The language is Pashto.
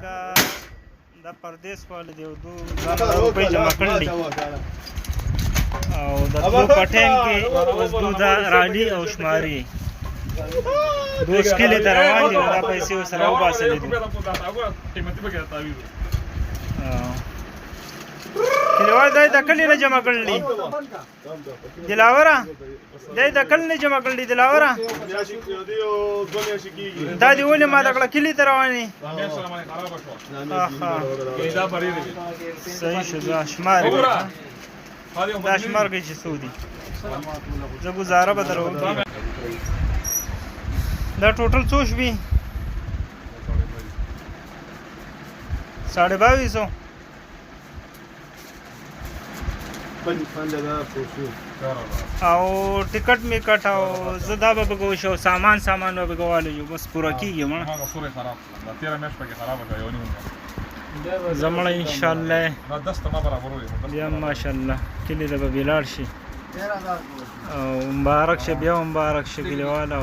لکه دا پردیس والا دی او 2000 روپۍ جمع کړل دي او د تلو په ټایم کې اوس دوی رالي او شماري 2 کلي ته روان دي دا پیسې ورسره وباسلې دي کلیوال دی د کلي نه جمع کړل دي دلاوره دی د کلي نه جمع کړل دي دلاوره دا دی ولې ما د کړه کلي ته روانې صحیح شو دا شمار دا شمار کوي چې څو دي زه ګزاره به در وکړم دا ټوټل څو شوي 2250 او ټیکټ می کټ او زه دا به بګو شو سامان به بګواله یو بس پوره کیږي ما هغه سورې خراب دا 13 میاشت پکې خراب شو یو نیمه زمړه ان شاء الله دا دسته ما برابرولې بیا ماشاء الله کلی د بلار شي او مبارک شه بیا مبارک شه کلیواله